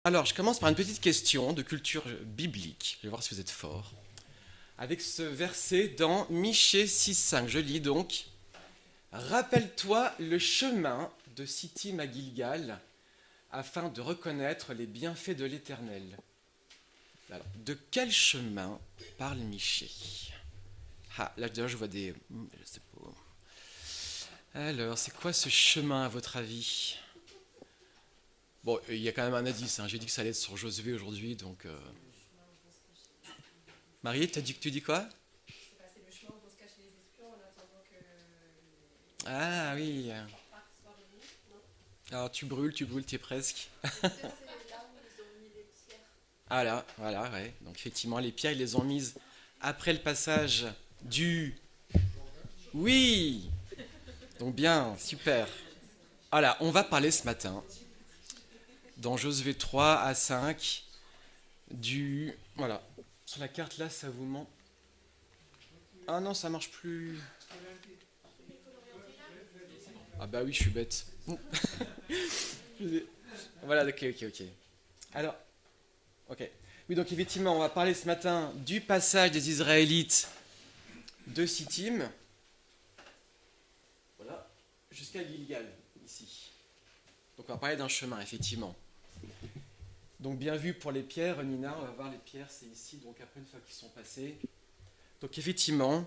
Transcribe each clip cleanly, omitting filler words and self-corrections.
Alors, je commence par une petite question de culture biblique. Je vais voir si vous êtes fort. Avec ce verset dans Michée 6,5. Je lis donc: Rappelle-toi le chemin de Sittim à Gilgal, afin de reconnaître les bienfaits de l'Éternel. Alors, de quel chemin parle Michée? Ah, là déjà je vois des. Je sais pas. Alors, c'est quoi ce chemin à votre avis? Bon, il y a quand même un indice, hein. J'ai dit que ça allait être sur Josué aujourd'hui, donc. Marie, tu dis quoi? C'est le chemin où vont se cacher les espions en attendant que Ah oui. Pâques soit venu, non? Alors tu brûles, tu es presque. Est-ce que c'est là où ils ont mis les pierres? Ah là, voilà, ouais. Donc effectivement, les pierres, ils les ont mises après le passage du. Oui. Donc bien, super. Voilà, on va parler ce matin, dans Josué 3 à 5, du. Voilà. Sur la carte là, ça vous ment. Ah non, ça marche plus. Ah bah oui, je suis bête. Voilà, ok. Alors, ok. Oui, donc effectivement, on va parler ce matin du passage des Israélites de Sittim, voilà, jusqu'à Gilgal, ici. Donc on va parler d'un chemin, effectivement. Donc bien vu pour les pierres, Nina, on va voir les pierres, c'est ici, donc après une fois qu'ils sont passés. Donc effectivement,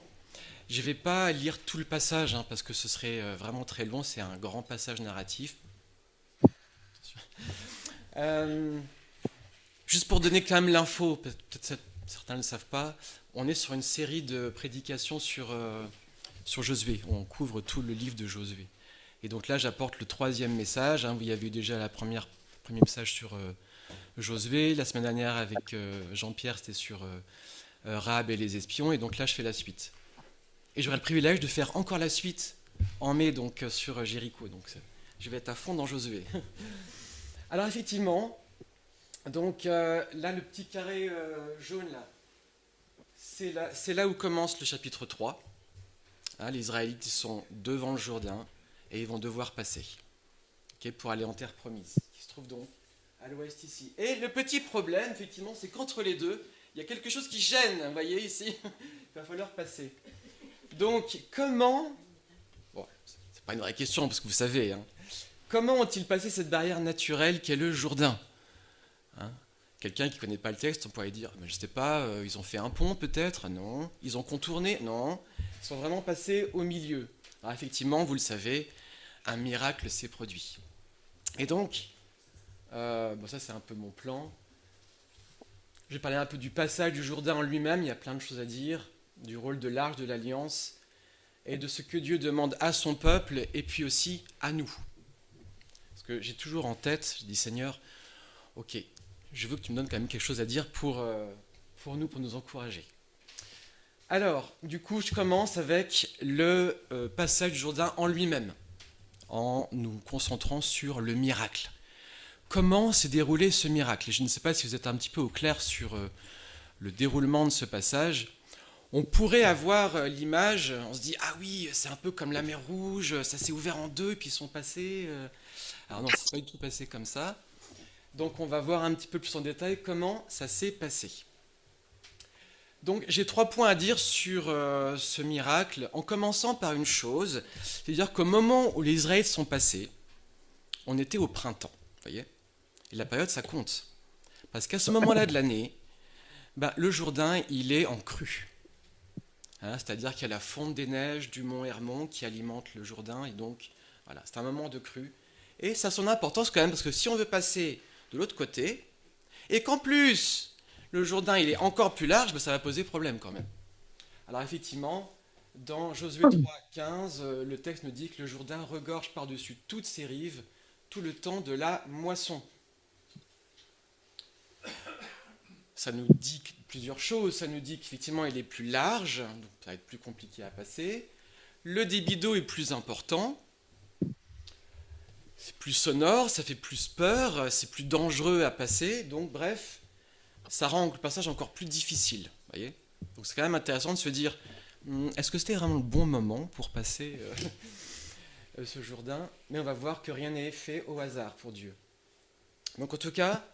je ne vais pas lire tout le passage, hein, parce que ce serait vraiment très long, c'est un grand passage narratif. Euh, Juste pour donner quand même l'info, peut-être certains ne le savent pas, on est sur une série de prédications sur Josué. On couvre tout le livre de Josué. Et donc là, j'apporte le troisième message, hein. Vous y avez eu déjà premier message sur Josué. La semaine dernière, avec Jean-Pierre, c'était sur Rahab et les espions. Et donc là, je fais la suite. Et j'aurai le privilège de faire encore la suite en mai, donc sur Jéricho. Donc je vais être à fond dans Josué. Alors effectivement, donc là, le petit carré jaune, là, c'est là où commence le chapitre 3. Hein, les Israélites sont devant le Jourdain et ils vont devoir passer, ok, pour aller en terre promise, qui se trouve donc à l'ouest ici. Et le petit problème, effectivement, c'est qu'entre les deux, il y a quelque chose qui gêne, vous voyez ici. Il va falloir passer. Donc, comment... Bon, c'est pas une vraie question, parce que vous savez, hein. Comment ont-ils passé cette barrière naturelle qu'est le Jourdain, hein? Quelqu'un qui ne connaît pas le texte, on pourrait dire, je ne sais pas, ils ont fait un pont peut-être? Non. Ils ont contourné? Non. Ils sont vraiment passés au milieu. Alors effectivement, vous le savez, un miracle s'est produit. Et donc, bon, ça c'est un peu mon plan. Je vais parler un peu du passage du Jourdain en lui-même, il y a plein de choses à dire, du rôle de l'arche de l'Alliance, et de ce que Dieu demande à son peuple, et puis aussi à nous. Parce que j'ai toujours en tête, je dis Seigneur, ok, je veux que tu me donnes quand même quelque chose à dire pour nous, pour nous encourager. Alors, du coup, je commence avec le passage du Jourdain en lui-même, en nous concentrant sur le miracle. Comment s'est déroulé ce miracle? Et je ne sais pas si vous êtes un petit peu au clair sur le déroulement de ce passage. On pourrait avoir l'image, on se dit, ah oui, c'est un peu comme la mer Rouge, ça s'est ouvert en deux, et puis ils sont passés. Alors non, c'est pas du tout passé comme ça. Donc on va voir un petit peu plus en détail comment ça s'est passé. Donc j'ai 3 points à dire sur ce miracle, en commençant par une chose, c'est-à-dire qu'au moment où les Israélites sont passés, on était au printemps, vous voyez? Et la période, ça compte. Parce qu'à ce moment-là de l'année, le Jourdain, il est en crue. Hein, c'est-à-dire qu'il y a la fonte des neiges du mont Hermon qui alimente le Jourdain, et donc, voilà, c'est un moment de crue. Et ça a son importance quand même, parce que si on veut passer de l'autre côté, et qu'en plus, le Jourdain, il est encore plus large, ça va poser problème quand même. Alors effectivement, dans Josué 3,15, le texte nous dit que le Jourdain regorge par-dessus toutes ses rives tout le temps de la moisson. Ça nous dit plusieurs choses. Ça nous dit qu'effectivement, il est plus large, donc ça va être plus compliqué à passer. Le débit d'eau est plus important. C'est plus sonore, ça fait plus peur, c'est plus dangereux à passer. Donc bref, ça rend le passage encore plus difficile. Voyez, donc c'est quand même intéressant de se dire, est-ce que c'était vraiment le bon moment pour passer ce Jourdain? Mais on va voir que rien n'est fait au hasard pour Dieu. Donc en tout cas,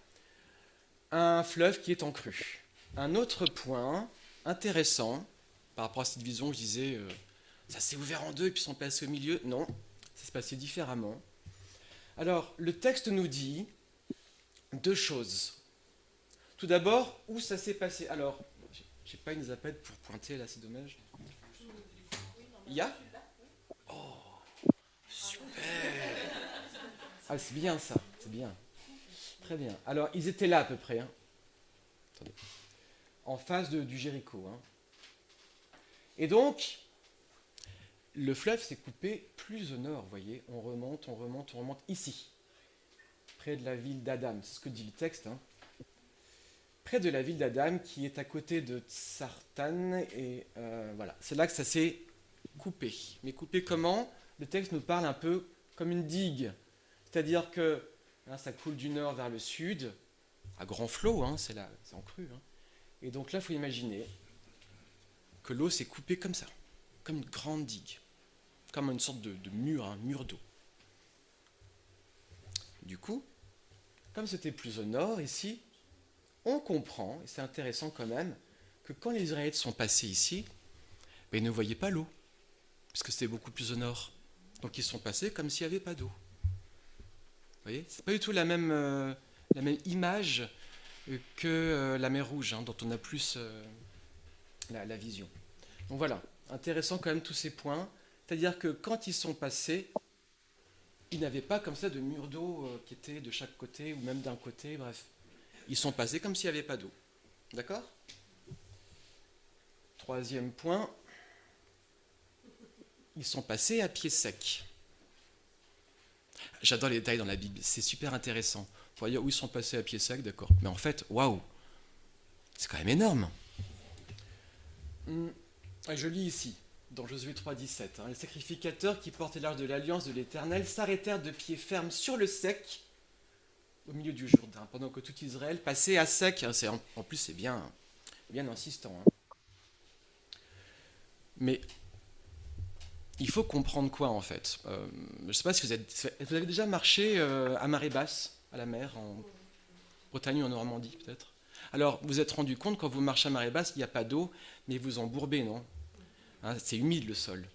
un fleuve qui est en crue. Un autre point intéressant, par rapport à cette vision, je disais, ça s'est ouvert en deux et puis ils sont passés au milieu. Non, ça s'est passé différemment. Alors, le texte nous dit deux choses. Tout d'abord, où ça s'est passé. Alors, j'ai pas une zapette pour pointer là, c'est dommage. Il y a ? Oh, super. Ah, c'est bien ça, c'est bien. Très bien. Alors, ils étaient là à peu près. Hein. Attendez. En face du Jéricho. Hein. Et donc, le fleuve s'est coupé plus au nord, vous voyez. On remonte ici, près de la ville d'Adam. C'est ce que dit le texte. Hein. Près de la ville d'Adam, qui est à côté de Tsartan. Et voilà, c'est là que ça s'est coupé. Mais coupé comment ? Le texte nous parle un peu comme une digue. C'est-à-dire que hein, ça coule du nord vers le sud, à grand flot, hein, c'est en crue. Hein. Et donc là, il faut imaginer que l'eau s'est coupée comme ça, comme une grande digue, comme une sorte de mur, un mur d'eau. Du coup, comme c'était plus au nord ici, on comprend, et c'est intéressant quand même, que quand les Israélites sont passés ici, ben, ils ne voyaient pas l'eau, parce que c'était beaucoup plus au nord. Donc ils sont passés comme s'il n'y avait pas d'eau. Vous voyez, c'est pas du tout la même image que la mer Rouge, hein, dont on a plus la vision. Donc voilà, intéressant quand même tous ces points. C'est-à-dire que quand ils sont passés, ils n'avaient pas comme ça de mur d'eau qui était de chaque côté ou même d'un côté, bref. Ils sont passés comme s'il n'y avait pas d'eau. D'accord ? Troisième point, ils sont passés à pied sec. J'adore les détails dans la Bible, c'est super intéressant. Vous voyez où ils sont passés à pied sec, d'accord. Mais en fait, waouh, c'est quand même énorme. Je lis ici, dans Josué 3,17. Les sacrificateurs qui portaient l'arche de l'alliance de l'Éternel s'arrêtèrent de pied ferme sur le sec, au milieu du Jourdain, pendant que tout Israël passait à sec. En plus, c'est bien insistant. Hein. Mais il faut comprendre quoi en fait. Je ne sais pas si vous avez déjà marché à marée basse, à la mer, en Bretagne ou en Normandie peut-être. Alors vous vous êtes rendu compte quand vous marchez à marée basse, il n'y a pas d'eau, mais vous embourbez, non hein, c'est humide le sol.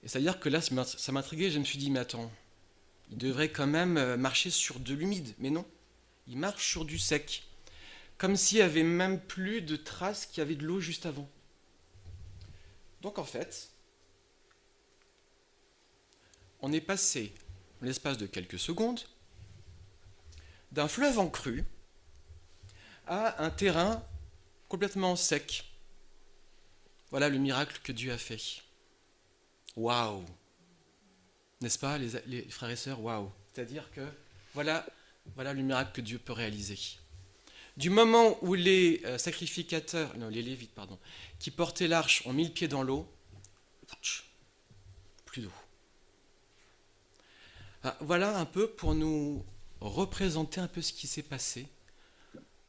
Et c'est-à-dire que là, ça m'intriguait, je me suis dit, mais attends, il devrait quand même marcher sur de l'humide, mais non, il marche sur du sec. Comme s'il n'y avait même plus de traces qu'il y avait de l'eau juste avant. Donc en fait, on est passé, en l'espace de quelques secondes, d'un fleuve en crue à un terrain complètement sec. Voilà le miracle que Dieu a fait. Waouh! N'est-ce pas, les frères et sœurs? Waouh! C'est-à-dire que voilà le miracle que Dieu peut réaliser. Du moment où les sacrificateurs, non, les Lévites, pardon, qui portaient l'arche ont mis le pied dans l'eau, plus d'eau. Voilà un peu pour nous représenter un peu ce qui s'est passé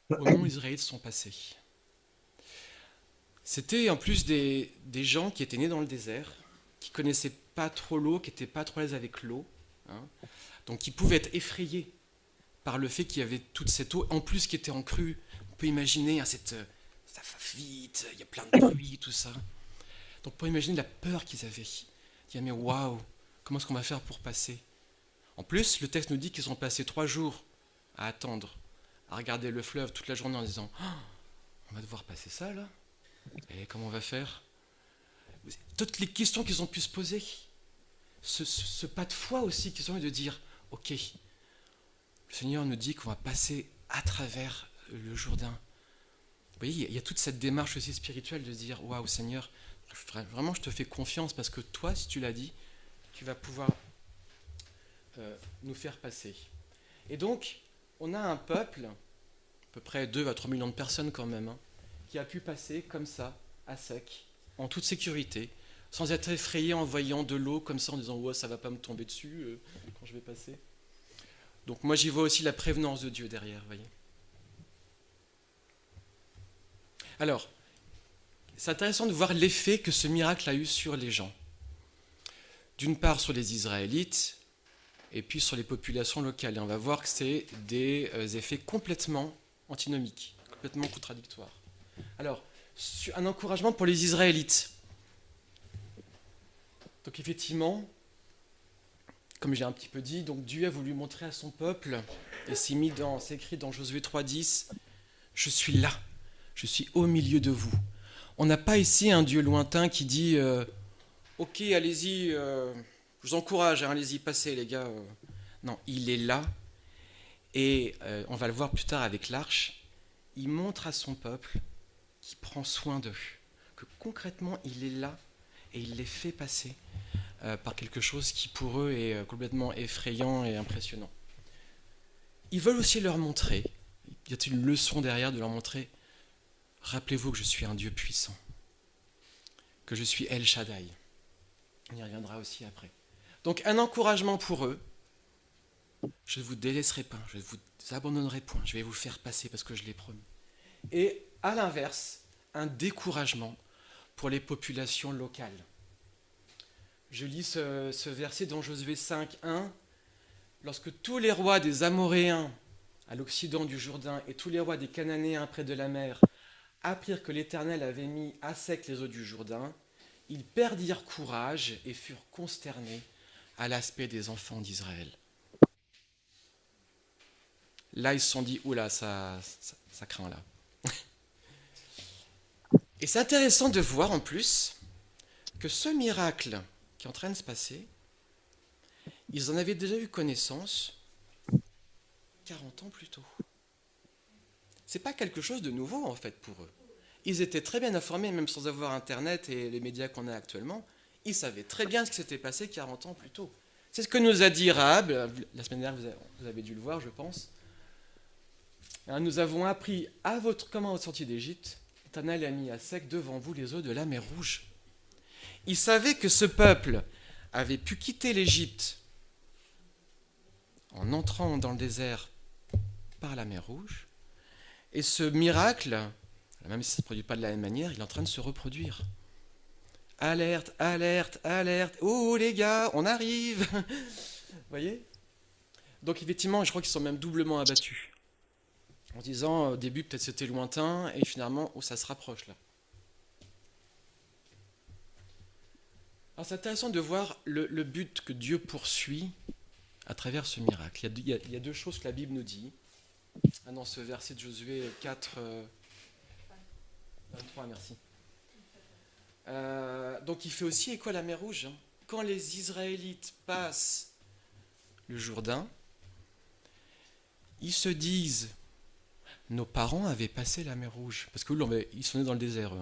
au moment où les Israélites sont passés. C'était en plus des gens qui étaient nés dans le désert, qui ne connaissaient pas trop l'eau, qui n'étaient pas trop à l'aise avec l'eau, hein, donc qui pouvaient être effrayés par le fait qu'il y avait toute cette eau, en plus qui était en crue. On peut imaginer, hein, ça va vite, il y a plein de bruit, tout ça. Donc on peut imaginer la peur qu'ils avaient. Ils disaient, mais waouh, comment est-ce qu'on va faire pour passer? En plus, le texte nous dit qu'ils ont passé 3 jours à attendre, à regarder le fleuve toute la journée en disant, oh, on va devoir passer ça là? Et comment on va faire? Toutes les questions qu'ils ont pu se poser. Ce pas de foi aussi qu'ils ont eu de dire, ok, le Seigneur nous dit qu'on va passer à travers le Jourdain. Vous voyez, il y a toute cette démarche aussi spirituelle de dire, waouh Seigneur, vraiment je te fais confiance parce que toi, si tu l'as dit, tu vas pouvoir nous faire passer. Et donc, on a un peuple, à peu près 2 à 3 millions de personnes quand même, hein, qui a pu passer comme ça, à sec, en toute sécurité, sans être effrayé en voyant de l'eau comme ça, en disant ouais, ça va pas me tomber dessus quand je vais passer. Donc moi j'y vois aussi la prévenance de Dieu derrière, vous voyez. Alors, c'est intéressant de voir l'effet que ce miracle a eu sur les gens. D'une part sur les Israélites, et puis sur les populations locales. Et on va voir que c'est des effets complètement antinomique, complètement contradictoire. Alors, un encouragement pour les Israélites. Donc effectivement, comme j'ai un petit peu dit, donc Dieu a voulu montrer à son peuple, et c'est écrit dans Josué 3,10, « Je suis là, je suis au milieu de vous ». On n'a pas ici un Dieu lointain qui dit « Ok, allez-y, je vous encourage, hein, allez-y, passez les gars ». Non, il est là, et on va le voir plus tard avec l'arche, il montre à son peuple qu'il prend soin d'eux, que concrètement il est là, et il les fait passer par quelque chose qui pour eux est complètement effrayant et impressionnant. Ils veulent aussi leur montrer, il y a une leçon derrière de leur montrer, rappelez-vous que je suis un Dieu puissant, que je suis El Shaddai. On y reviendra aussi après. Donc un encouragement pour eux, je ne vous délaisserai pas, je ne vous abandonnerai point, je vais vous faire passer parce que je l'ai promis. Et à l'inverse, un découragement pour les populations locales. Je lis ce verset dans Josué 5:1. Lorsque tous les rois des Amoréens à l'occident du Jourdain et tous les rois des Cananéens près de la mer apprirent que l'Éternel avait mis à sec les eaux du Jourdain, ils perdirent courage et furent consternés à l'aspect des enfants d'Israël. Là, ils se sont dit, oula, ça craint là. Et c'est intéressant de voir en plus que ce miracle qui est en train de se passer, ils en avaient déjà eu connaissance 40 ans plus tôt. C'est pas quelque chose de nouveau en fait pour eux. Ils étaient très bien informés, même sans avoir Internet et les médias qu'on a actuellement. Ils savaient très bien ce qui s'était passé 40 ans plus tôt. C'est ce que nous a dit Rahab, la semaine dernière, vous avez dû le voir, je pense. Nous avons appris comment votre sortie d'Égypte, l'Éternel a mis à sec devant vous les eaux de la mer Rouge. Ils savaient que ce peuple avait pu quitter l'Égypte en entrant dans le désert par la mer Rouge. Et ce miracle, même si ça ne se produit pas de la même manière, il est en train de se reproduire. Alerte, alerte, alerte. Oh les gars, on arrive. Vous voyez ? Donc effectivement, je crois qu'ils sont même doublement abattus. En disant, au début, peut-être c'était lointain, et finalement, ça se rapproche là. Alors c'est intéressant de voir le but que Dieu poursuit à travers ce miracle. Il y a deux choses que la Bible nous dit. Dans ce verset de Josué 4, 23, merci. Donc il fait aussi écho à la mer Rouge. Quand les Israélites passent le Jourdain, ils se disent, nos parents avaient passé la mer Rouge, parce que ils sont nés dans le désert.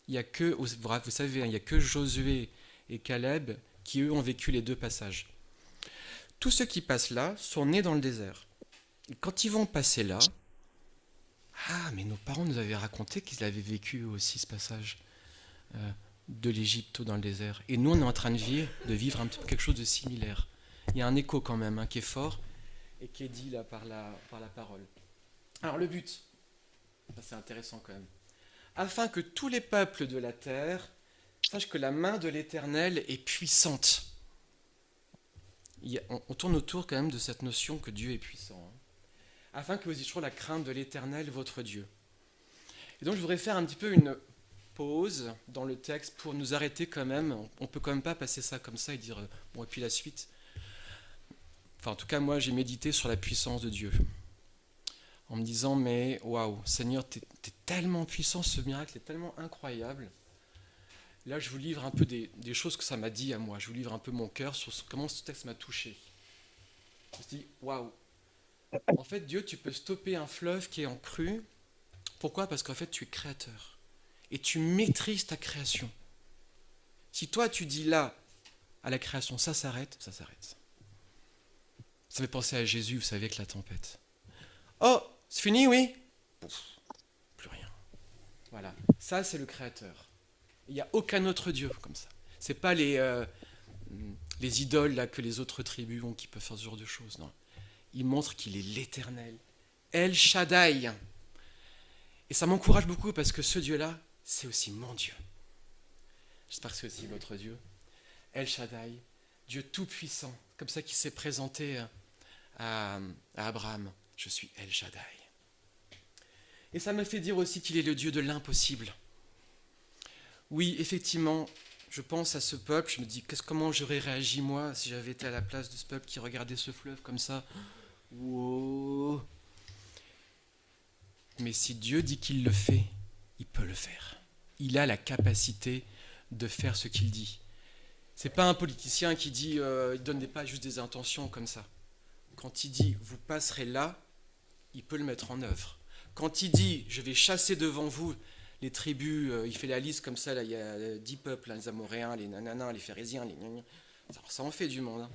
Il y a que, vous savez, il n'y a que Josué et Caleb qui, eux, ont vécu les deux passages. Tous ceux qui passent là sont nés dans le désert. Et quand ils vont passer là, mais nos parents nous avaient raconté qu'ils avaient vécu aussi ce passage de l'Égypte dans le désert. Et nous, on est en train de vivre un petit peu quelque chose de similaire. Il y a un écho quand même qui est fort et qui est dit là par la parole. Alors le but, c'est intéressant quand même. Afin que tous les peuples de la terre sachent que la main de l'Éternel est puissante. On tourne autour quand même de cette notion que Dieu est puissant. Afin que vous ayez toujours la crainte de l'Éternel, votre Dieu. Et donc je voudrais faire un petit peu une pause dans le texte pour nous arrêter quand même. On ne peut quand même pas passer ça comme ça et dire, bon, et puis la suite. Enfin, en tout cas, moi, j'ai médité sur la puissance de Dieu. En me disant, mais waouh, Seigneur, t'es tellement puissant, ce miracle est tellement incroyable. Là, je vous livre un peu des choses que ça m'a dit à moi. Je vous livre un peu mon cœur sur comment ce texte m'a touché. Je me suis dit, waouh. En fait, Dieu, tu peux stopper un fleuve qui est en crue. Pourquoi ? Parce qu'en fait, tu es créateur. Et tu maîtrises ta création. Si toi, tu dis là, à la création, ça s'arrête, ça s'arrête. Ça fait penser à Jésus, vous savez, avec la tempête. Oh, c'est fini, oui ? Pouf, plus rien. Voilà, ça, c'est le créateur. Il n'y a aucun autre Dieu comme ça. Ce n'est pas les idoles là, que les autres tribus ont qui peuvent faire ce genre de choses. Non. Il montre qu'il est l'Éternel. El Shaddai. Et ça m'encourage beaucoup parce que ce Dieu-là, c'est aussi mon Dieu. J'espère que c'est aussi votre Dieu. El Shaddai, Dieu tout-puissant, comme ça qui s'est présenté à Abraham. Je suis El Shaddai. Et ça me fait dire aussi qu'il est le Dieu de l'impossible. Oui, effectivement, je pense à ce peuple, je me dis comment j'aurais réagi moi si j'avais été à la place de ce peuple qui regardait ce fleuve comme ça. Wow. Mais si Dieu dit qu'il le fait, il peut le faire. Il a la capacité de faire ce qu'il dit. C'est pas un politicien qui dit, il donne pas juste des intentions comme ça. Quand il dit vous passerez là, il peut le mettre en œuvre. Quand il dit je vais chasser devant vous les tribus, il fait la liste comme ça, là, il y a 10 peuples, là, les Amoréens, les Nananins, les Phérésiens, les gnagnans. Ça en fait du monde. Hein.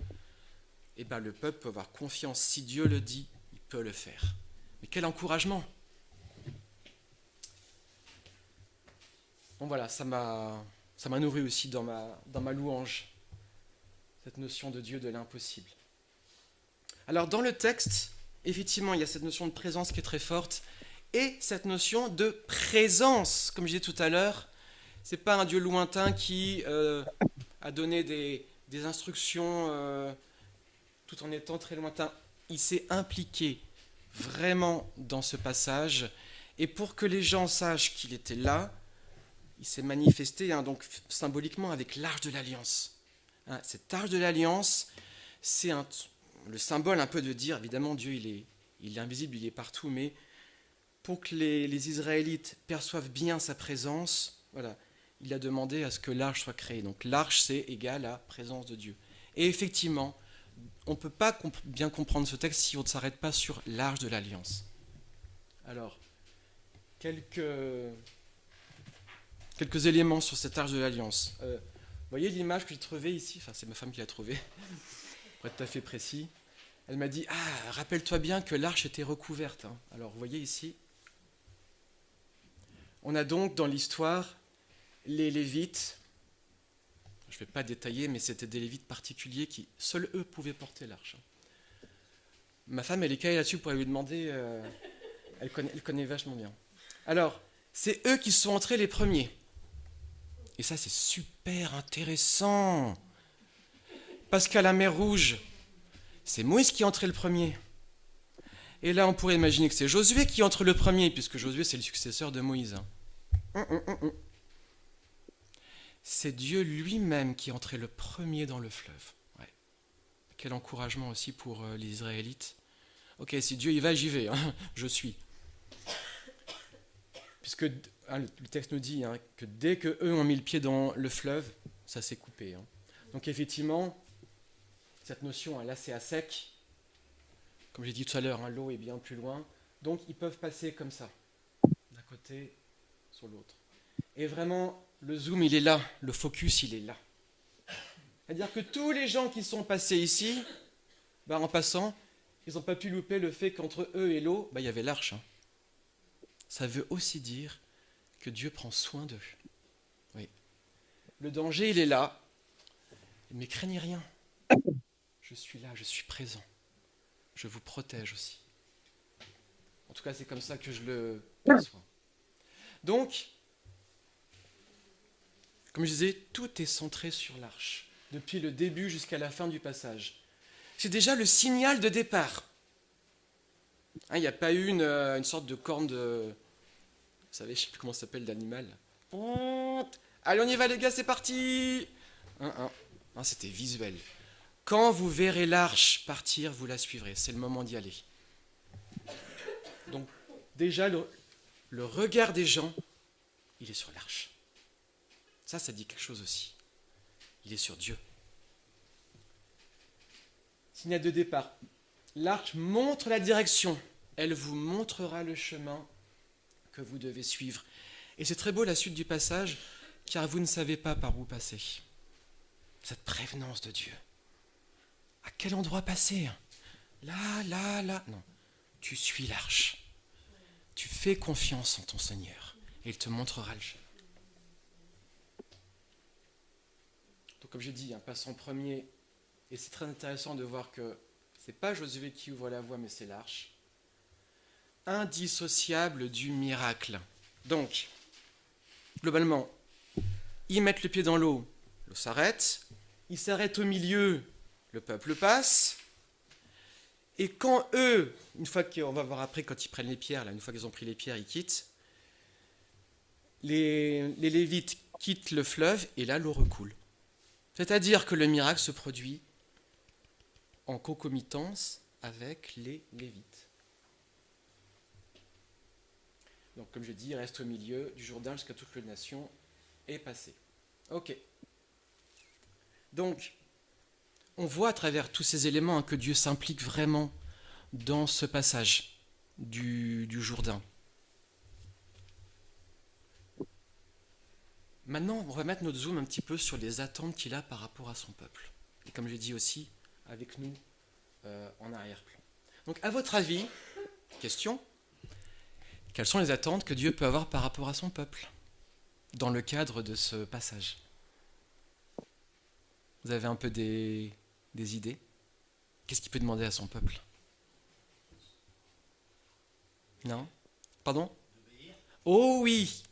Et bien le peuple peut avoir confiance. Si Dieu le dit, il peut le faire. Mais quel encouragement! Bon voilà, ça m'a nourri aussi dans ma louange, cette notion de Dieu de l'impossible. Alors dans le texte, effectivement, il y a cette notion de présence qui est très forte, et cette notion de présence, comme je disais tout à l'heure, c'est pas un Dieu lointain qui a donné des instructions tout en étant très lointain. Il s'est impliqué vraiment dans ce passage, et pour que les gens sachent qu'il était là, il s'est manifesté donc symboliquement avec l'arche de l'alliance. Hein, cette arche de l'alliance, c'est le symbole un peu de dire, évidemment, Dieu il est invisible, il est partout, mais pour que les Israélites perçoivent bien sa présence, voilà, il a demandé à ce que l'arche soit créée. Donc l'arche, c'est égal à présence de Dieu. Et effectivement, on ne peut pas bien comprendre ce texte si on ne s'arrête pas sur l'arche de l'alliance. Alors, quelques éléments sur cette arche de l'alliance. Vous voyez l'image que j'ai trouvée ici, enfin c'est ma femme qui l'a trouvée, pour être tout à fait précis. Elle m'a dit, rappelle-toi bien que l'arche était recouverte. Hein. Alors vous voyez ici, on a donc dans l'histoire les Lévites, je ne vais pas détailler, mais c'était des Lévites particuliers qui, seuls eux, pouvaient porter l'arche. Ma femme, elle est calée là-dessus pour lui demander, elle connaît vachement bien. Alors, c'est eux qui sont entrés les premiers. Et ça, c'est super intéressant. Parce qu'à la mer Rouge, c'est Moïse qui est entré le premier. Et là, on pourrait imaginer que c'est Josué qui entre le premier, puisque Josué, c'est le successeur de Moïse. C'est Dieu lui-même qui est entré le premier dans le fleuve. Ouais. Quel encouragement aussi pour les Israélites. Ok, si Dieu y va, j'y vais. Hein, je suis. Puisque le texte nous dit que dès qu'eux ont mis le pied dans le fleuve, ça s'est coupé. Hein. Donc effectivement, cette notion, là c'est à sec. Comme j'ai dit tout à l'heure, l'eau est bien plus loin. Donc ils peuvent passer comme ça, d'un côté sur l'autre. Et vraiment, le zoom, il est là, le focus, il est là. C'est-à-dire que tous les gens qui sont passés ici, en passant, ils n'ont pas pu louper le fait qu'entre eux et l'eau, il y avait l'arche. Hein. Ça veut aussi dire que Dieu prend soin d'eux. Oui. Le danger, il est là, mais craignez rien. Je suis là, je suis présent. Je vous protège aussi. En tout cas, c'est comme ça que je le perçois. Donc, comme je disais, tout est centré sur l'arche, depuis le début jusqu'à la fin du passage. C'est déjà le signal de départ. Il n'y a pas eu une sorte de corne de... Vous savez, je ne sais plus comment ça s'appelle, d'animal. Allez, on y va les gars, c'est parti. Non, c'était visuel. Quand vous verrez l'arche partir, vous la suivrez. C'est le moment d'y aller. Donc, déjà, le regard des gens, il est sur l'arche. Ça dit quelque chose aussi. Il est sur Dieu. Signal de départ. L'arche montre la direction. Elle vous montrera le chemin que vous devez suivre. Et c'est très beau la suite du passage, car vous ne savez pas par où passer. Cette prévenance de Dieu. À quel endroit passer? Là. Non. Tu suis l'arche. Tu fais confiance en ton Seigneur. Et il te montrera le chemin. Donc comme j'ai dit, passe en premier. Et c'est très intéressant de voir que ce n'est pas Josué qui ouvre la voie, mais c'est l'arche. Indissociable du miracle. Donc, globalement, ils mettent le pied dans l'eau s'arrête. Ils s'arrêtent au milieu, le peuple passe. Et quand eux, une fois qu'on va voir après, quand ils prennent les pierres, là, une fois qu'ils ont pris les pierres, ils quittent, les Lévites quittent le fleuve et là, l'eau recoule. C'est-à-dire que le miracle se produit en concomitance avec les Lévites. Donc, comme je dis, il reste au milieu du Jourdain jusqu'à toute la nation est passée. Ok. Donc, on voit à travers tous ces éléments que Dieu s'implique vraiment dans ce passage du Jourdain. Maintenant, on va mettre notre zoom un petit peu sur les attentes qu'il a par rapport à son peuple. Et comme je dis aussi, avec nous en arrière-plan. Donc, à votre avis, question, quelles sont les attentes que Dieu peut avoir par rapport à son peuple dans le cadre de ce passage? Vous avez un peu des idées? Qu'est-ce qu'il peut demander à son peuple? Non? Pardon? Oh oui!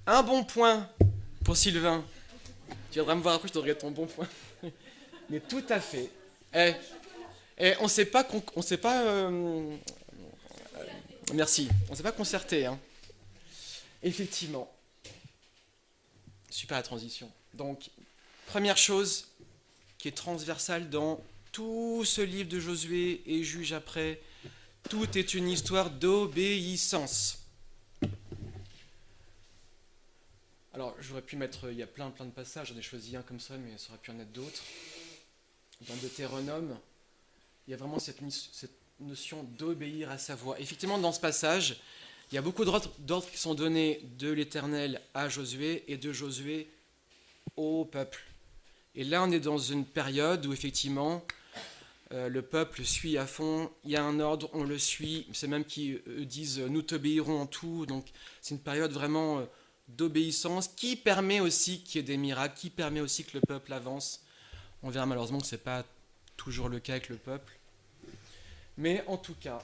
Un bon point pour Sylvain. Tu viendras me voir après, je te donnerai ton bon point. Mais tout à fait. On ne s'est pas... merci. On ne s'est pas concerté. Hein. Effectivement. Super la transition. Donc, première chose qui est transversale dans tout ce livre de Josué et Juge après, tout est une histoire d'obéissance. Alors, j'aurais pu mettre, il y a plein de passages, j'en ai choisi un comme ça, mais ça aurait pu en être d'autres. Dans Deutéronome, il y a vraiment cette notion d'obéir à sa voix. Effectivement, dans ce passage, il y a beaucoup d'ordres qui sont donnés de l'Éternel à Josué et de Josué au peuple. Et là, on est dans une période où effectivement, le peuple suit à fond, il y a un ordre, on le suit, c'est même qu'ils disent « nous t'obéirons en tout », donc c'est une période vraiment d'obéissance qui permet aussi qu'il y ait des miracles, qui permet aussi que le peuple avance. On verra malheureusement que ce n'est pas toujours le cas avec le peuple. Mais en tout cas,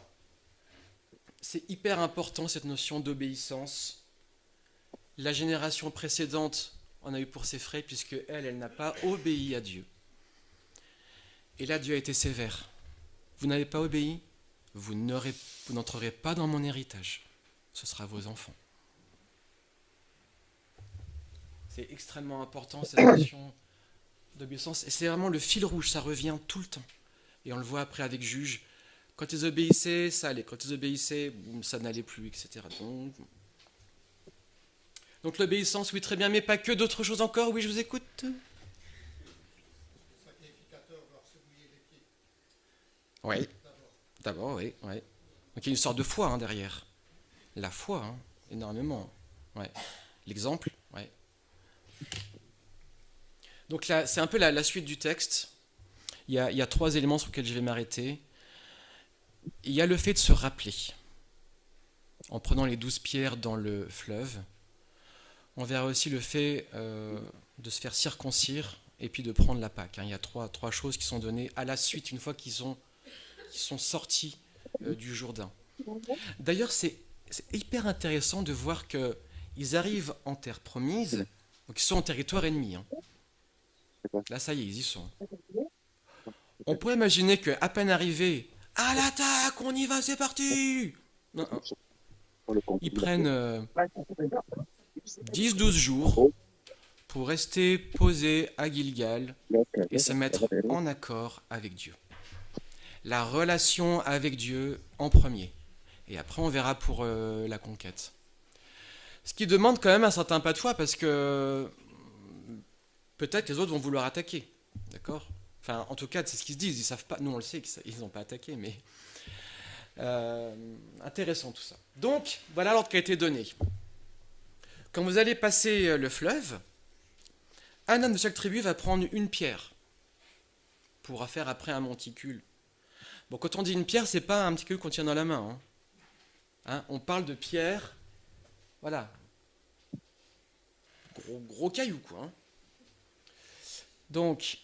c'est hyper important cette notion d'obéissance. La génération précédente en a eu pour ses frais puisque elle n'a pas obéi à Dieu. Et là, Dieu a été sévère. Vous n'avez pas obéi, vous n'entrerez pas dans mon héritage. Ce sera vos enfants. C'est extrêmement important cette notion d'obéissance. Et c'est vraiment le fil rouge, ça revient tout le temps. Et on le voit après avec Juge. Quand ils obéissaient, ça allait. Quand ils obéissaient, ça n'allait plus, etc. Donc l'obéissance, oui, très bien, mais pas que, d'autres choses encore. Oui, je vous écoute. Le sacrificateur doit se mouiller les pieds. Oui, d'abord, oui. Donc il y a une sorte de foi derrière. La foi, énormément. Ouais. L'exemple, ouais. Donc là, c'est un peu la suite du texte. Il y a 3 éléments sur lesquels je vais m'arrêter. Il y a le fait de se rappeler. En prenant les 12 pierres dans le fleuve, on verra aussi le fait de se faire circoncire et puis de prendre la Pâque. Il y a trois choses qui sont données à la suite, une fois qu'ils sont sortis du Jourdain. D'ailleurs, c'est hyper intéressant de voir qu'ils arrivent en terre promise, donc ils sont en territoire ennemi. Là, ça y est, ils y sont. On pourrait imaginer qu'à peine arrivés, à l'attaque, on y va, c'est parti. Non. Ils prennent 10-12 jours pour rester posés à Gilgal et se mettre en accord avec Dieu. La relation avec Dieu en premier. Et après, on verra pour la conquête. Ce qui demande quand même un certain pas de foi parce que peut-être les autres vont vouloir attaquer. D'accord ? Enfin, en tout cas, c'est ce qu'ils se disent. Ils savent pas. Nous, on le sait qu'ils n'ont pas attaqué, mais intéressant tout ça. Donc, voilà l'ordre qui a été donné. Quand vous allez passer le fleuve, un homme de chaque tribu va prendre une pierre pour faire après un monticule. Bon, quand on dit une pierre, c'est pas un monticule qu'on tient dans la main. On parle de pierre, voilà, gros caillou quoi. Donc,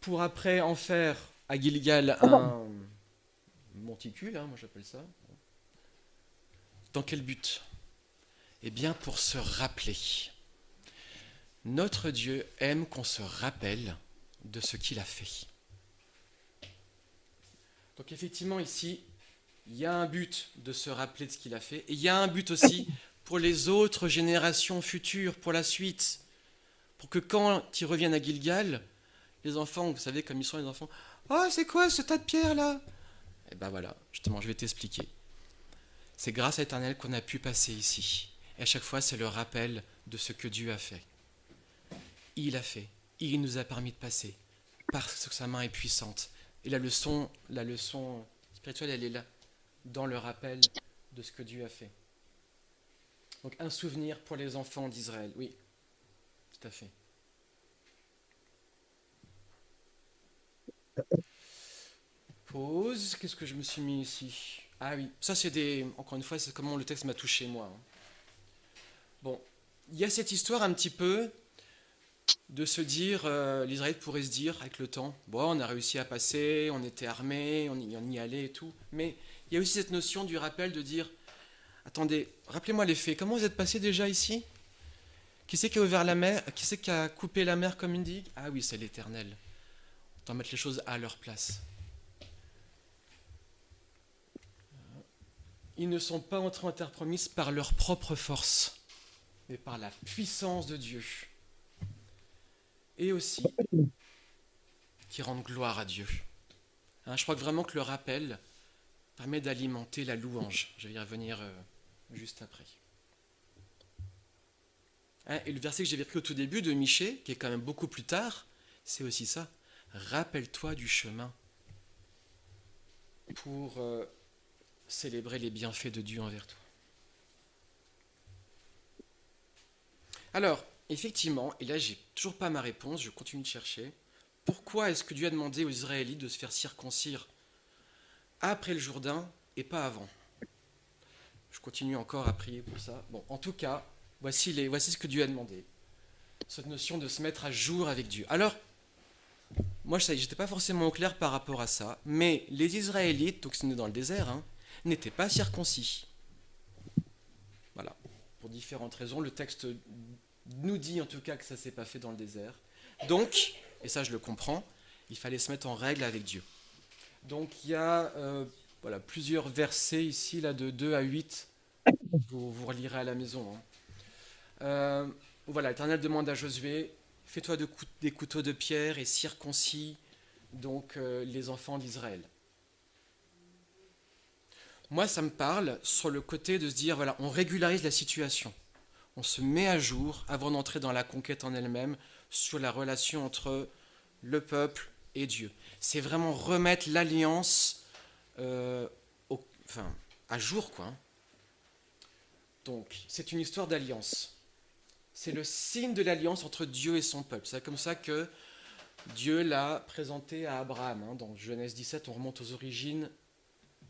pour après en faire à Gilgal un monticule, moi j'appelle ça. Dans quel but ? Eh bien, pour se rappeler. Notre Dieu aime qu'on se rappelle de ce qu'il a fait. Donc effectivement, ici, il y a un but de se rappeler de ce qu'il a fait, et il y a un but aussi pour les autres générations futures, pour la suite, pour que quand ils reviennent à Gilgal, les enfants, vous savez comme ils sont les enfants, « Oh, c'est quoi ce tas de pierres là ?» Et ben voilà, justement, je vais t'expliquer. C'est grâce à l'Éternel qu'on a pu passer ici. Et à chaque fois, c'est le rappel de ce que Dieu a fait. Il a fait, il nous a permis de passer, parce que sa main est puissante. Et la leçon spirituelle, elle est là, dans le rappel de ce que Dieu a fait. Donc un souvenir pour les enfants d'Israël, oui, tout à fait. Pause, qu'est-ce que je me suis mis ici? Ah oui, ça encore une fois, c'est comment le texte m'a touché moi. Bon, il y a cette histoire un petit peu de se dire, l'Israël pourrait se dire avec le temps, bon, on a réussi à passer, on était armés, on y allait et tout, mais il y a aussi cette notion du rappel de dire, attendez, rappelez-moi les faits, comment vous êtes passé déjà ici? Qui c'est qui a ouvert la mer? Qui c'est qui a coupé la mer comme une digue? Ah oui, c'est l'Éternel. On doit mettre les choses à leur place. Ils ne sont pas entrés en terre promise par leur propre force, mais par la puissance de Dieu. Et aussi, qui rendent gloire à Dieu. Je crois que vraiment que le rappel permet d'alimenter la louange. Je vais y revenir juste après. Et le verset que j'avais pris au tout début de Michée, qui est quand même beaucoup plus tard, c'est aussi ça. Rappelle-toi du chemin pour célébrer les bienfaits de Dieu envers toi. Alors, effectivement, et là j'ai toujours pas ma réponse, je continue de chercher, pourquoi est-ce que Dieu a demandé aux Israélites de se faire circoncire après le Jourdain et pas avant? Je continue encore à prier pour ça. Bon, en tout cas, voici ce que Dieu a demandé. Cette notion de se mettre à jour avec Dieu. Alors, moi je n'étais pas forcément au clair par rapport à ça, mais les Israélites, donc c'est dans le désert, n'étaient pas circoncis. Voilà, pour différentes raisons. Le texte nous dit en tout cas que ça ne s'est pas fait dans le désert. Donc, et ça je le comprends, il fallait se mettre en règle avec Dieu. Donc il y a plusieurs versets ici, là, de 2 à 8, vous relirez à la maison. Voilà, l'Éternel demande à Josué, fais-toi des couteaux de pierre et circoncis donc les enfants d'Israël. Moi, ça me parle sur le côté de se dire, voilà, on régularise la situation. On se met à jour avant d'entrer dans la conquête en elle-même sur la relation entre le peuple et Dieu. C'est vraiment remettre l'alliance à jour, quoi. Donc, c'est une histoire d'alliance. C'est le signe de l'alliance entre Dieu et son peuple. C'est comme ça que Dieu l'a présenté à Abraham. Dans Genèse 17, on remonte aux origines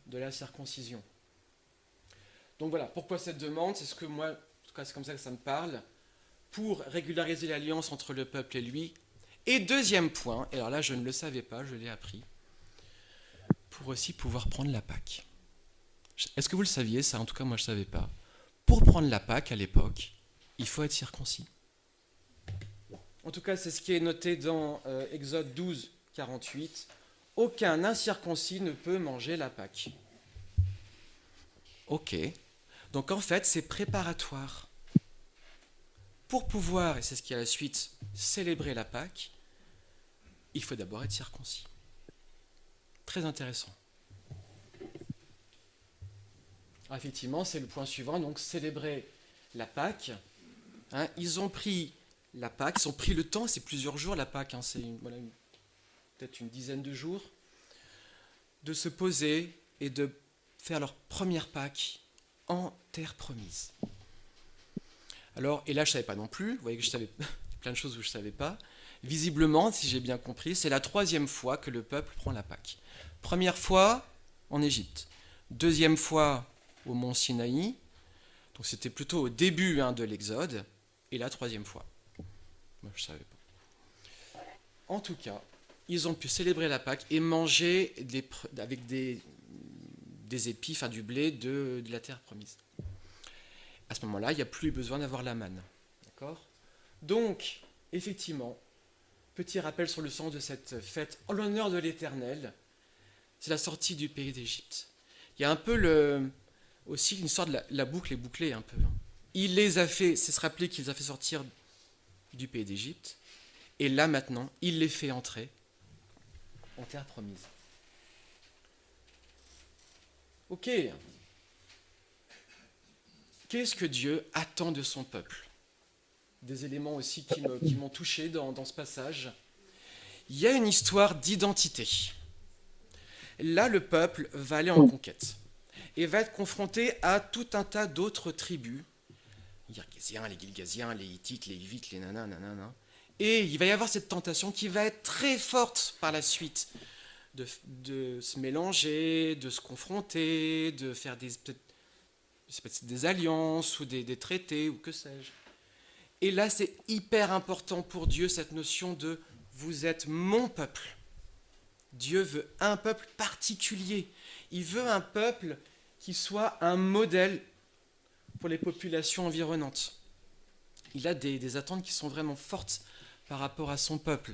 de la circoncision. Donc voilà, pourquoi cette demande? C'est ce que moi, en tout cas c'est comme ça que ça me parle, pour régulariser l'alliance entre le peuple et lui. Et deuxième point, et alors là je ne le savais pas, je l'ai appris, pour aussi pouvoir prendre la Pâque. Est-ce que vous le saviez ça? En tout cas moi je ne savais pas. Pour prendre la Pâque à l'époque, il faut être circoncis. En tout cas c'est ce qui est noté dans Exode 12, 48. Aucun incirconcis ne peut manger la Pâque. Ok. Donc en fait, c'est préparatoire. Pour pouvoir, et c'est ce qui est à la suite, célébrer la Pâque, il faut d'abord être circoncis. Très intéressant. Alors effectivement, c'est le point suivant, donc célébrer la Pâque. Ils ont pris la Pâque, ils ont pris le temps, c'est plusieurs jours la Pâque, c'est peut-être une dizaine de jours, de se poser et de faire leur première Pâque en terre promise. Alors, et là je ne savais pas non plus, vous voyez que je savais plein de choses où je ne savais pas. Visiblement, si j'ai bien compris, c'est la 3e fois que le peuple prend la Pâque. Première fois en Égypte, 2e fois au mont Sinaï, donc c'était plutôt au début de l'Exode, et la 3e fois. Moi je ne savais pas. En tout cas, ils ont pu célébrer la Pâque et manger avec des épis, du blé de la terre promise. À ce moment-là, il n'y a plus besoin d'avoir la manne. D'accord ? Donc, effectivement, petit rappel sur le sens de cette fête en l'honneur de l'Éternel. c'est la sortie du pays d'Égypte. Il y a un peu aussi l'histoire de la boucle est bouclée un peu. Il les a fait, c'est se rappeler qu'il les a fait sortir du pays d'Égypte, et là maintenant, il les fait entrer en terre promise. Ok. Qu'est-ce que Dieu attend de son peuple? Des éléments aussi qui m'ont touché dans ce passage. Il y a une histoire d'identité. Là, le peuple va aller en conquête et va être confronté à tout un tas d'autres tribus. Les Girgasiens, les Gilgasiens, les Hittites, les Hivites, les nanana. Et il va y avoir cette tentation qui va être très forte par la suite de se mélanger, de se confronter, de faire des alliances ou des traités ou que sais-je. Et là, c'est hyper important pour Dieu, cette notion de « vous êtes mon peuple ». Dieu veut un peuple particulier. Il veut un peuple qui soit un modèle pour les populations environnantes. Il a des attentes qui sont vraiment fortes par rapport à son peuple.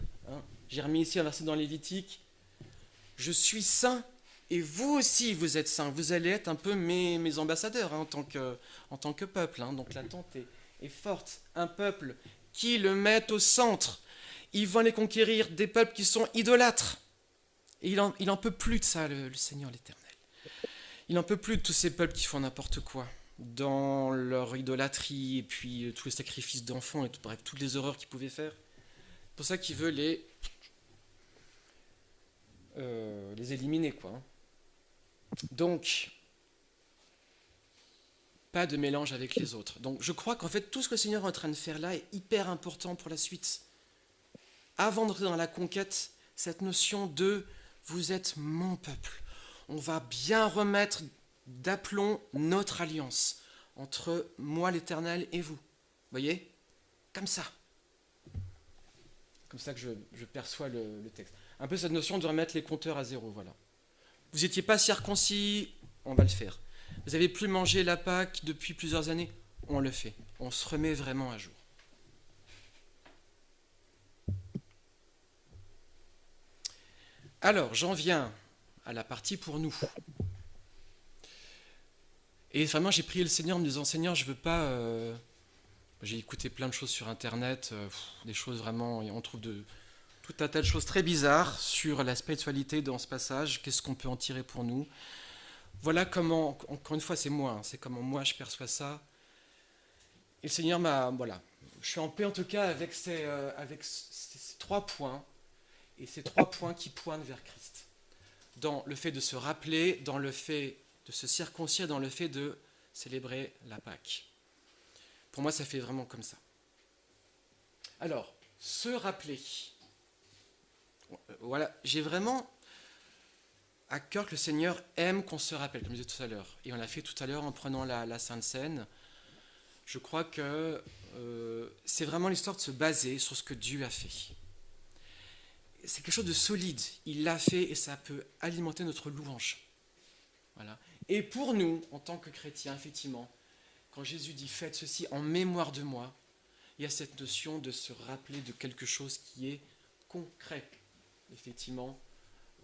J'ai remis ici un verset dans Lévitique. « Je suis saint et vous aussi vous êtes saints. Vous allez être un peu mes ambassadeurs en tant que peuple. » Donc l'attente est forte. Un peuple qui le met au centre. Il va aller conquérir des peuples qui sont idolâtres. Et il en peut plus de ça, le Seigneur l'Éternel. Il n'en peut plus de tous ces peuples qui font n'importe quoi dans leur idolâtrie et puis tous les sacrifices d'enfants et bref, toutes les horreurs qu'ils pouvaient faire. C'est pour ça qu'il veut les éliminer, quoi. Donc, pas de mélange avec les autres. Donc, je crois qu'en fait, tout ce que le Seigneur est en train de faire là est hyper important pour la suite. Avant d'entrer dans la conquête, cette notion de « vous êtes mon peuple ». On va bien remettre d'aplomb notre alliance entre moi, l'Éternel, et vous. Vous voyez? Comme ça. Comme ça que je perçois le texte. Un peu cette notion de remettre les compteurs à zéro, voilà. Vous n'étiez pas circoncis, on va le faire. Vous n'avez plus mangé la Pâque depuis plusieurs années, on le fait. On se remet vraiment à jour. Alors, j'en viens à la partie pour nous. Et vraiment, j'ai prié le Seigneur en me disant, Seigneur, je veux pas... J'ai écouté plein de choses sur Internet, des choses vraiment... On trouve tout un tas de choses très bizarres sur la spiritualité dans ce passage. Qu'est-ce qu'on peut en tirer pour nous? Voilà comment, encore une fois, c'est moi, c'est comment moi je perçois ça. Et le Seigneur m'a... Voilà. Je suis en paix en tout cas avec ces 3 points. Et ces 3 points qui pointent vers Christ. Dans le fait de se rappeler, dans le fait de se circoncire, dans le fait de célébrer la Pâque. Pour moi, ça fait vraiment comme ça. Alors, se rappeler. Voilà, j'ai vraiment à cœur que le Seigneur aime qu'on se rappelle, comme je disais tout à l'heure. Et on l'a fait tout à l'heure en prenant la Sainte Seine. Je crois que c'est vraiment l'histoire de se baser sur ce que Dieu a fait. C'est quelque chose de solide. Il l'a fait et ça peut alimenter notre louange. Voilà. Et pour nous, en tant que chrétiens, effectivement, quand Jésus dit « faites ceci en mémoire de moi », il y a cette notion de se rappeler de quelque chose qui est concret. Effectivement,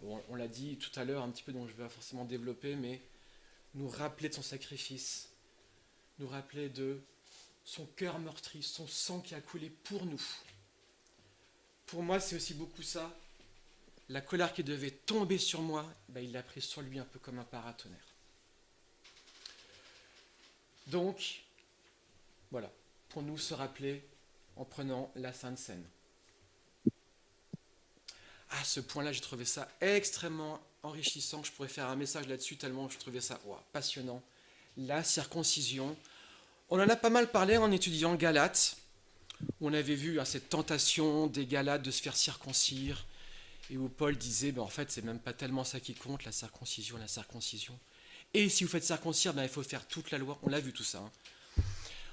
on l'a dit tout à l'heure un petit peu, donc je ne vais pas forcément développer, mais nous rappeler de son sacrifice, nous rappeler de son cœur meurtri, son sang qui a coulé pour nous. Pour moi, c'est aussi beaucoup ça. La colère qui devait tomber sur moi, il l'a prise sur lui un peu comme un paratonnerre. Donc, voilà, pour nous se rappeler en prenant la Sainte Seine. À ce point-là, j'ai trouvé ça extrêmement enrichissant. Je pourrais faire un message là-dessus tellement je trouvais ça passionnant. La circoncision. On en a pas mal parlé en étudiant Galates. On avait vu cette tentation des Galates de se faire circoncire, et où Paul disait, en fait, c'est même pas tellement ça qui compte, la circoncision. Et si vous faites circoncire, il faut faire toute la loi. On l'a vu tout ça.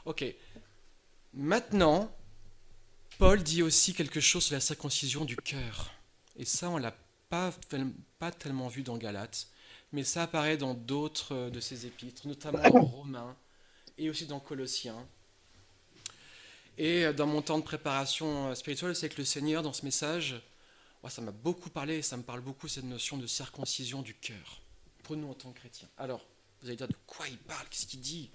Ok. Maintenant, Paul dit aussi quelque chose sur la circoncision du cœur. Et ça, on ne l'a pas tellement vu dans Galates, mais ça apparaît dans d'autres de ses épîtres, notamment dans Romains et aussi dans Colossiens. Et dans mon temps de préparation spirituelle, c'est que le Seigneur, dans ce message, Moi, ça m'a beaucoup parlé, et ça me parle beaucoup, cette notion de circoncision du cœur, pour nous en tant que chrétiens. Alors, vous allez dire, de quoi il parle? Qu'est-ce qu'il dit?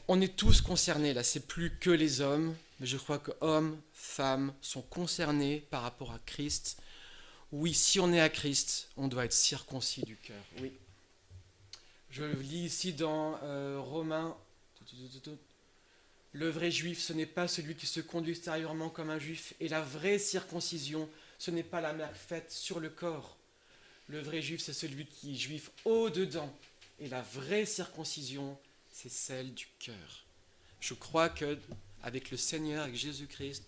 On est tous concernés, là, c'est plus que les hommes, mais je crois que hommes, femmes sont concernés par rapport à Christ. Oui, si on est à Christ, on doit être circoncis du cœur, oui. Je lis ici dans Romains, le vrai juif, ce n'est pas celui qui se conduit extérieurement comme un juif, et la vraie circoncision, ce n'est pas la marque faite sur le corps. Le vrai juif, c'est celui qui est juif au-dedans, et la vraie circoncision, c'est celle du cœur. Je crois que avec le Seigneur, avec Jésus-Christ,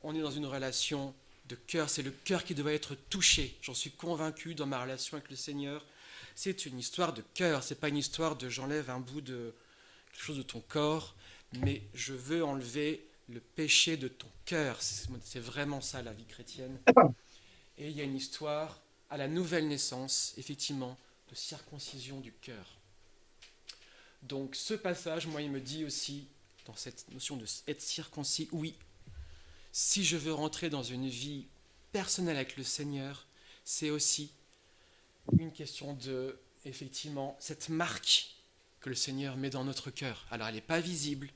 on est dans une relation de cœur. C'est le cœur qui doit être touché. J'en suis convaincu dans ma relation avec le Seigneur. C'est une histoire de cœur. C'est pas une histoire de j'enlève un bout de quelque chose de ton corps, mais je veux enlever le péché de ton cœur. C'est vraiment ça la vie chrétienne. Et il y a une histoire à la nouvelle naissance, effectivement, de circoncision du cœur. Donc ce passage, moi, il me dit aussi, dans cette notion de être circoncis, oui, si je veux rentrer dans une vie personnelle avec le Seigneur, c'est aussi une question de, effectivement, cette marque que le Seigneur met dans notre cœur. Alors elle n'est pas visible,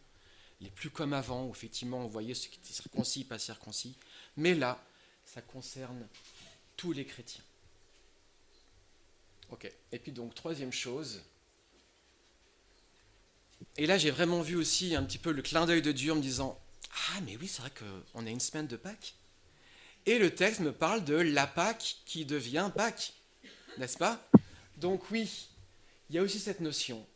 elle n'est plus comme avant, où effectivement on voyait ceux qui étaient circoncis, pas circoncis, mais là, ça concerne tous les chrétiens. Ok, et puis donc, troisième chose, et là j'ai vraiment vu aussi un petit peu le clin d'œil de Dieu en me disant « Ah mais oui, c'est vrai qu'on a une semaine de Pâques ». Et le texte me parle de la Pâque qui devient Pâques, n'est-ce pas? Donc oui, il y a aussi cette notion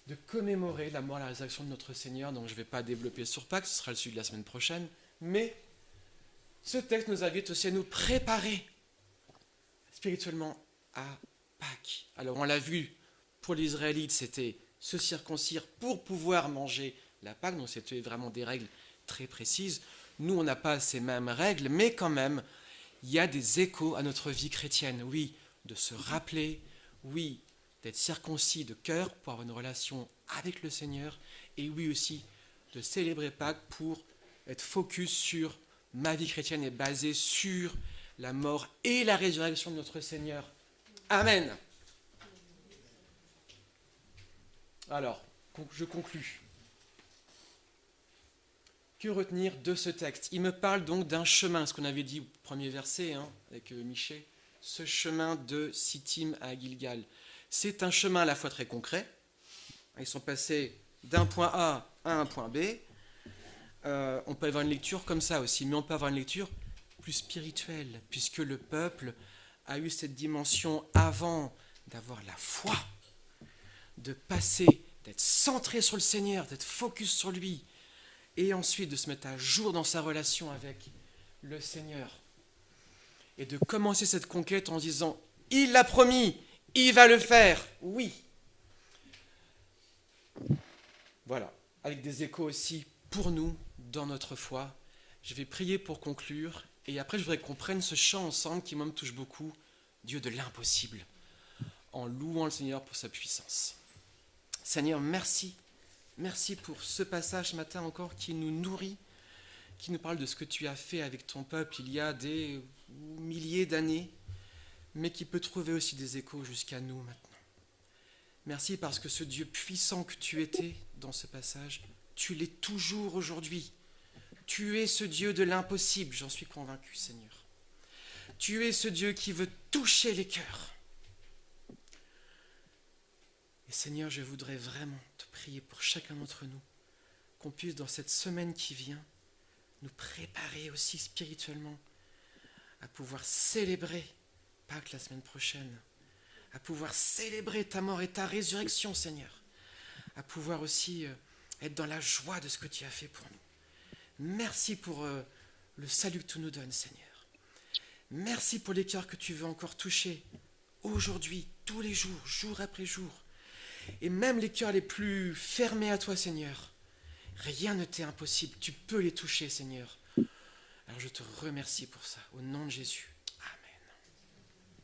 de commémorer la mort et la résurrection de notre Seigneur, donc je ne vais pas développer sur Pâques, ce sera le sujet de la semaine prochaine, mais ce texte nous invite aussi à nous préparer spirituellement à Pâques. Alors on l'a vu, pour les Israélites, c'était se circoncire pour pouvoir manger la Pâque, donc c'était vraiment des règles très précises. Nous, on n'a pas ces mêmes règles, mais quand même, il y a des échos à notre vie chrétienne. Oui, de se rappeler, oui, d'être circoncis de cœur pour avoir une relation avec le Seigneur, et oui aussi, de célébrer Pâques pour être focus sur ma vie chrétienne est basée sur la mort et la résurrection de notre Seigneur. Amen. Alors, je conclus. Que retenir de ce texte? Il me parle donc d'un chemin, ce qu'on avait dit au premier verset avec Michée, ce chemin de Sittim à Gilgal. C'est un chemin à la fois très concret. Ils sont passés d'un point A à un point B. On peut avoir une lecture comme ça aussi, mais on peut avoir une lecture plus spirituelle, puisque le peuple a eu cette dimension avant d'avoir la foi, de passer, d'être centré sur le Seigneur, d'être focus sur lui, et ensuite de se mettre à jour dans sa relation avec le Seigneur. Et de commencer cette conquête en disant « Il l'a promis, il va le faire, oui !» Voilà, avec des échos aussi pour nous, dans notre foi. Je vais prier pour conclure, et après je voudrais qu'on prenne ce chant ensemble qui moi me touche beaucoup, Dieu de l'impossible, en louant le Seigneur pour sa puissance. Seigneur, merci. Merci pour ce passage ce matin encore qui nous nourrit, qui nous parle de ce que tu as fait avec ton peuple il y a des milliers d'années, mais qui peut trouver aussi des échos jusqu'à nous maintenant. Merci parce que ce Dieu puissant que tu étais dans ce passage, tu l'es toujours aujourd'hui. Tu es ce Dieu de l'impossible, j'en suis convaincu, Seigneur. Tu es ce Dieu qui veut toucher les cœurs. Et Seigneur, je voudrais vraiment te prier pour chacun d'entre nous, qu'on puisse dans cette semaine qui vient, nous préparer aussi spirituellement à pouvoir célébrer Pâques la semaine prochaine, à pouvoir célébrer ta mort et ta résurrection, Seigneur, à pouvoir aussi être dans la joie de ce que tu as fait pour nous. Merci pour le salut que tu nous donnes, Seigneur. Merci pour les cœurs que tu veux encore toucher aujourd'hui, tous les jours, jour après jour. Et même les cœurs les plus fermés à toi, Seigneur, rien ne t'est impossible. Tu peux les toucher, Seigneur. Alors je te remercie pour ça, au nom de Jésus.